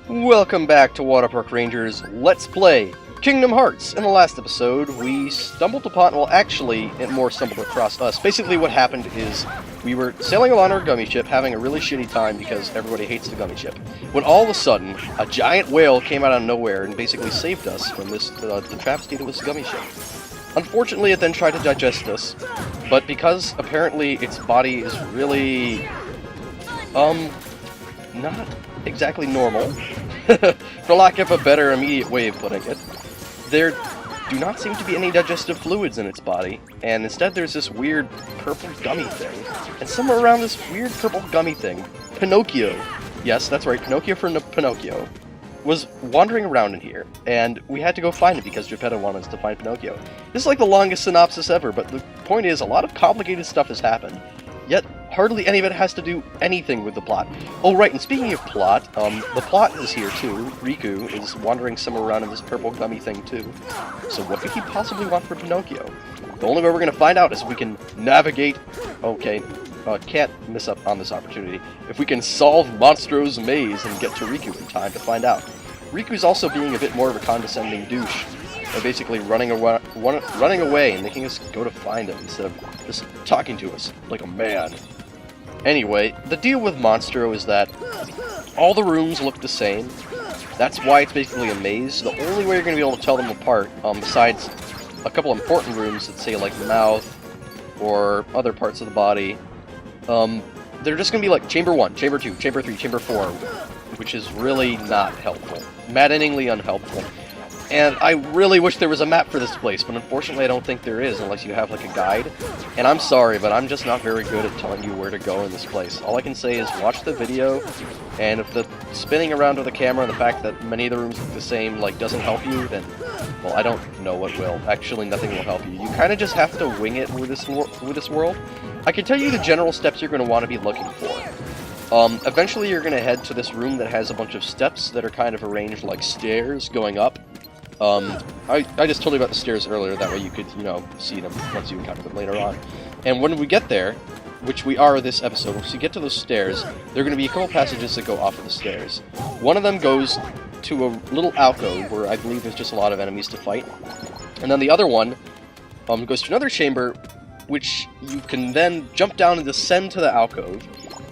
Welcome back to WaterparkRanger's Let's Play Kingdom Hearts. In the last episode, we stumbled upon, well actually, it more stumbled across us. Basically what happened is, we were sailing along our gummy ship, having a really shitty time because everybody hates the gummy ship, when all of a sudden, a giant whale came out of nowhere and basically saved us from this, the travesty that was the gummy ship. Unfortunately, it then tried to digest us, but because apparently its body is really, not exactly normal, for lack of a better immediate way of putting it, there do not seem to be any digestive fluids in its body, and instead there's this weird purple gummy thing, and somewhere around this weird purple gummy thing, Pinocchio, yes, that's right, Pinocchio for Pinocchio, was wandering around in here, and we had to go find it because Geppetto wanted us to find Pinocchio. This is like the longest synopsis ever, but the point is, a lot of complicated stuff has happened, yet hardly any of it has to do anything with the plot. Oh right, and speaking of plot, the plot is here too. Riku is wandering somewhere around in this purple gummy thing too. So what could he possibly want for Pinocchio? The only way we're going to find out is if we can navigate... Okay, can't miss up on this opportunity. If we can solve Monstro's maze and get to Riku in time to find out. Riku's also being a bit more of a condescending douche. By basically running away and making us go to find him instead of just talking to us like a man. Anyway, the deal with Monstro is that all the rooms look the same. That's why it's basically a maze. The only way you're going to be able to tell them apart, besides a couple important rooms that say like the mouth or other parts of the body, they're just going to be like Chamber 1, Chamber 2, Chamber 3, Chamber 4, which is really not helpful. Maddeningly unhelpful. And I really wish there was a map for this place, but unfortunately I don't think there is unless you have like a guide. And I'm sorry, but I'm just not very good at telling you where to go in this place. All I can say is watch the video, and if the spinning around with the camera and the fact that many of the rooms look the same like doesn't help you, then, well, I don't know what will. Actually, nothing will help you. You kind of just have to wing it with this world. I can tell you the general steps you're going to want to be looking for. Eventually you're going to head to this room that has a bunch of steps that are kind of arranged like stairs going up. I just told you about the stairs earlier, that way you could, you know, see them once you encounter them later on. And when we get there, which we are this episode, once you get to those stairs, there are going to be a couple passages that go off of the stairs. One of them goes to a little alcove where I believe there's just a lot of enemies to fight. And then the other one goes to another chamber, which you can then jump down and descend to the alcove,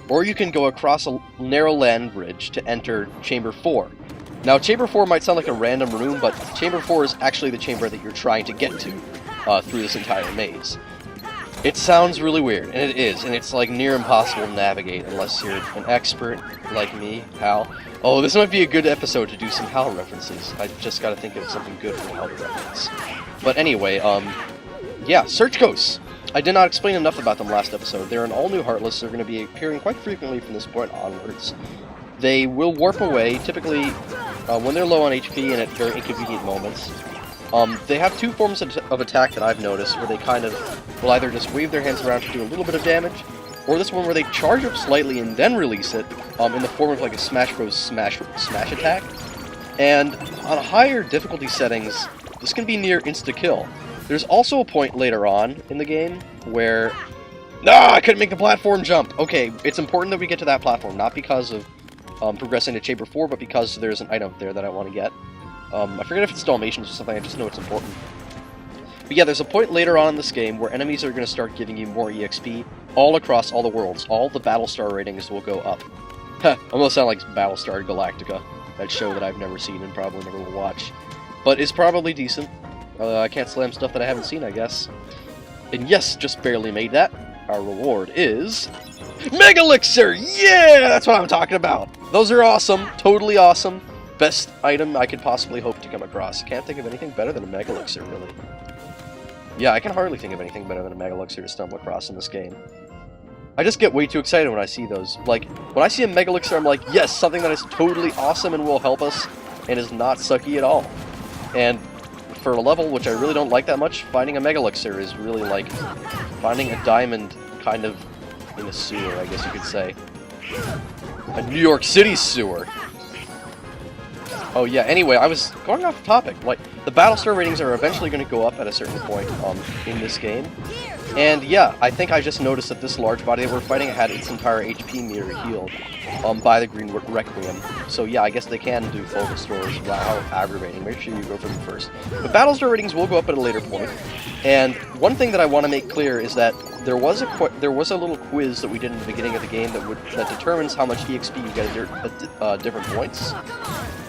or you can go across a narrow land bridge to enter Chamber 4. Now, Chamber 4 might sound like a random room, but Chamber 4 is actually the chamber that you're trying to get to through this entire maze. It sounds really weird, and it is, and it's like near impossible to navigate unless you're an expert like me, Hal. Oh, this might be a good episode to do some Hal references. I just gotta think of something good for Hal to reference. But anyway, yeah, Search Ghosts. I did not explain enough about them last episode. They're an all-new Heartless. They're going to be appearing quite frequently from this point onwards. They will warp away, typically when they're low on HP and at very inconvenient moments. They have two forms of attack that I've noticed, where they kind of will either just wave their hands around to do a little bit of damage, or this one where they charge up slightly and then release it in the form of like a Smash Bros. Smash attack. And on higher difficulty settings, this can be near insta-kill. There's also a point later on in the game where... I couldn't make the platform jump! Okay, it's important that we get to that platform, not because of progressing to Chamber 4, but because there's an item there that I want to get. I forget if it's Dalmatians or something, I just know it's important. But yeah, there's a point later on in this game where enemies are going to start giving you more EXP all across all the worlds. All the Battlestar ratings will go up. Heh, almost sound like Battlestar Galactica, that show that I've never seen and probably never will watch. But it's probably decent. I can't slam stuff that I haven't seen, I guess. And yes, just barely made that. Our reward is... Mega Elixir! Yeah! That's what I'm talking about! Those are awesome. Totally awesome. Best item I could possibly hope to come across. Can't think of anything better than a Mega Elixir, really. Yeah, I can hardly think of anything better than a Mega Elixir to stumble across in this game. I just get way too excited when I see those. Like, when I see a Mega Elixir, I'm like, yes, something that is totally awesome and will help us, and is not sucky at all. And... for a level which I really don't like that much, finding a Mega Elixir is really like finding a diamond kind of in a sewer, I guess you could say. A New York City sewer. Oh yeah, anyway, I was going off topic. Like, the Battlestar ratings are eventually going to go up at a certain point in this game. And yeah, I think I just noticed that this large body that we're fighting had its entire HP meter healed by the Green Requiem. So yeah, I guess they can do full restores. Wow, aggravating. Make sure you go for them first. But Battlestar ratings will go up at a later point. And one thing that I want to make clear is that there was a little quiz that we did in the beginning of the game that determines how much EXP you get at different points.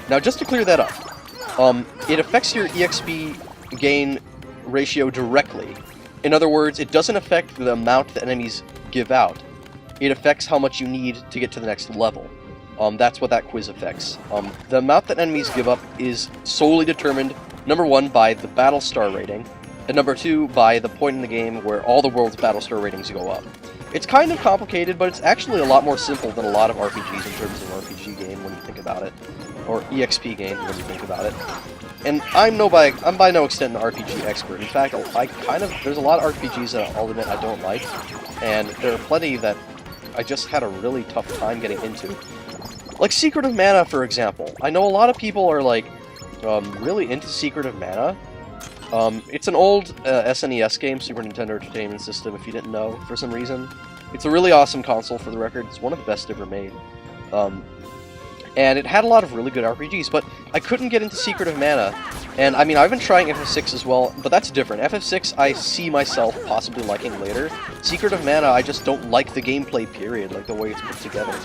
Now, just to clear that up, it affects your EXP gain ratio directly. In other words, it doesn't affect the amount the enemies give out. It affects how much you need to get to the next level. That's what that quiz affects. The amount that enemies give up is solely determined, number 1, by the Battlestar rating, and number 2, by the point in the game where all the world's Battlestar ratings go up. It's kind of complicated, but it's actually a lot more simple than a lot of RPGs in terms of RPG game when you think about it. Or EXP game when you think about it. And I'm by no extent an RPG expert. In fact, there's a lot of RPGs that I'll admit I don't like, and there are plenty that I just had a really tough time getting into. Like Secret of Mana, for example. I know a lot of people are like really into Secret of Mana. It's an old SNES game, Super Nintendo Entertainment System, if you didn't know, for some reason. It's a really awesome console, for the record. It's one of the best ever made. And it had a lot of really good RPGs, but I couldn't get into Secret of Mana. And, I mean, I've been trying FF6 as well, but that's different. FF6 I see myself possibly liking later. Secret of Mana, I just don't like the gameplay, period, like the way it's put together.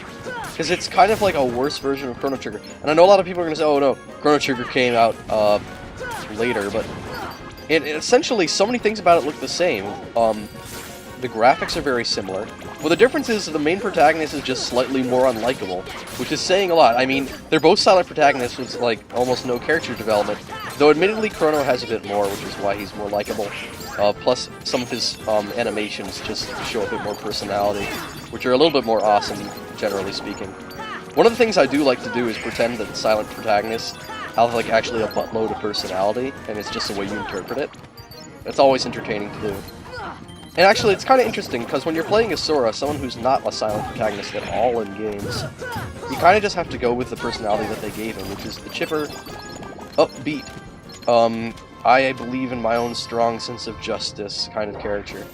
Because it's kind of like a worse version of Chrono Trigger. And I know a lot of people are going to say, oh no, Chrono Trigger came out later, but essentially so many things about it look the same. The graphics are very similar. Well, the difference is the main protagonist is just slightly more unlikable, which is saying a lot. I mean, they're both silent protagonists with, like, almost no character development, though admittedly Chrono has a bit more, which is why he's more likable. Plus, some of his animations just show a bit more personality, which are a little bit more awesome, generally speaking. One of the things I do like to do is pretend that silent protagonists have, like, actually a buttload of personality, and it's just the way you interpret it. It's always entertaining to do. And actually, it's kind of interesting, because when you're playing as Sora, someone who's not a silent protagonist at all in games, you kind of just have to go with the personality that they gave him, which is the chipper, upbeat, I believe in my own strong sense of justice kind of character.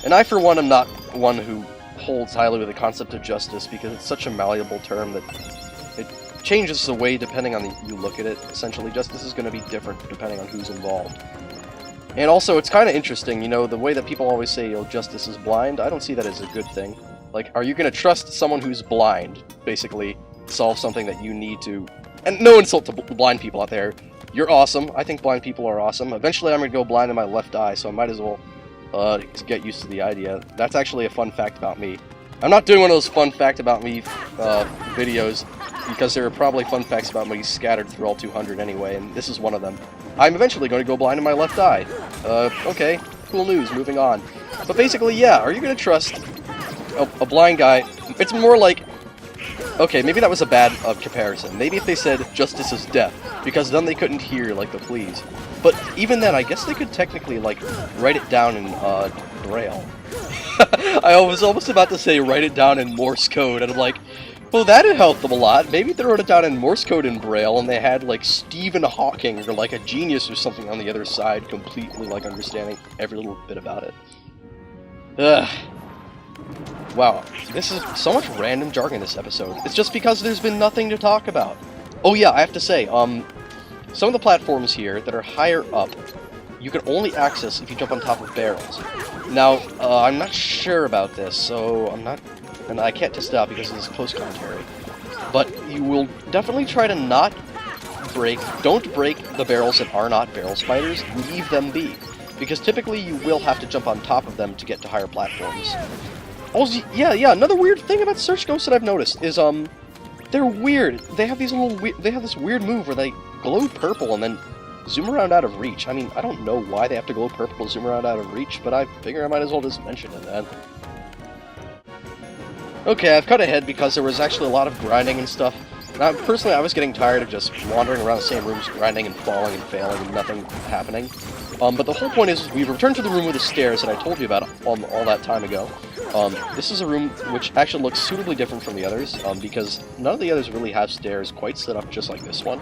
And I, for one, am not one who holds highly with the concept of justice, because it's such a malleable term that it changes the way depending on you look at it. Essentially, justice is going to be different depending on who's involved. And also, it's kind of interesting, you know, the way that people always say, oh, justice is blind, I don't see that as a good thing. Like, are you going to trust someone who's blind, basically, solve something that you need to... And no insult to blind people out there. You're awesome. I think blind people are awesome. Eventually, I'm going to go blind in my left eye, so I might as well get used to the idea. That's actually a fun fact about me. I'm not doing one of those fun fact about me videos, because there are probably fun facts about me scattered through all 200 anyway, and this is one of them. I'm eventually going to go blind in my left eye. Okay, cool news, moving on. But basically, yeah, are you going to trust a blind guy? It's more like... Okay, maybe that was a bad comparison. Maybe if they said justice is death, because then they couldn't hear, like, the pleas. But even then, I guess they could technically, like, write it down in Braille. I was almost about to say write it down in Morse code, and I'm like, well, that'd help them a lot. Maybe if they wrote it down in Morse code in Braille, and they had, like, Stephen Hawking, or, like, a genius or something on the other side, completely, like, understanding every little bit about it. Ugh. Wow, this is so much random jargon this episode. It's just because there's been nothing to talk about. Oh yeah, I have to say, some of the platforms here that are higher up, you can only access if you jump on top of barrels. Now, I'm not sure about this, so and I can't test it out because this is close commentary. But you will definitely try to don't break the barrels that are not barrel spiders, leave them be. Because typically you will have to jump on top of them to get to higher platforms. Also, yeah, another weird thing about Search Ghosts that I've noticed is, they're weird. They have this weird move where they glow purple and then zoom around out of reach. I mean, I don't know why they have to glow purple to zoom around out of reach, but I figure I might as well just mention it then. Okay, I've cut ahead because there was actually a lot of grinding and stuff. Now, personally, I was getting tired of just wandering around the same rooms, grinding and falling and failing and nothing happening. But the whole point is, we returned to the room with the stairs that I told you about all that time ago. This is a room which actually looks suitably different from the others, because none of the others really have stairs quite set up just like this one.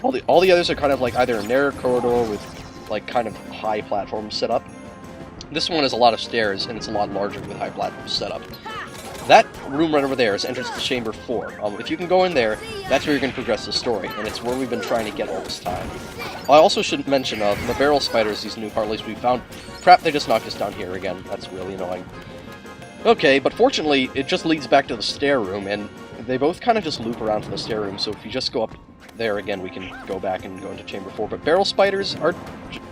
All the others are kind of like either a narrow corridor with like kind of high platforms set up. This one has a lot of stairs, and it's a lot larger with high platforms set up. That room right over there is entrance to Chamber 4. If you can go in there, that's where you're going to progress the story, and it's where we've been trying to get all this time. I also should mention the barrel spiders, these new Harleys we found. Crap, they just knocked us down here again. That's really annoying. Okay, but fortunately, it just leads back to the stair room, and they both kind of just loop around to the stair room, so if you just go up there again, we can go back and go into Chamber 4. But barrel spiders are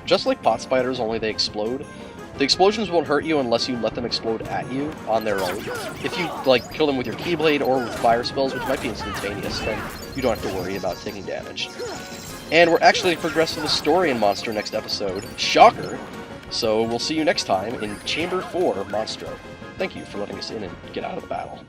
just like pot spiders, only they explode. The explosions won't hurt you unless you let them explode at you on their own. If you, like, kill them with your Keyblade or with fire spells, which might be instantaneous, then you don't have to worry about taking damage. And we're actually progressing the story in Monster next episode. Shocker! So we'll see you next time in Chamber 4 Monstro. Thank you for letting us in and get out of the battle.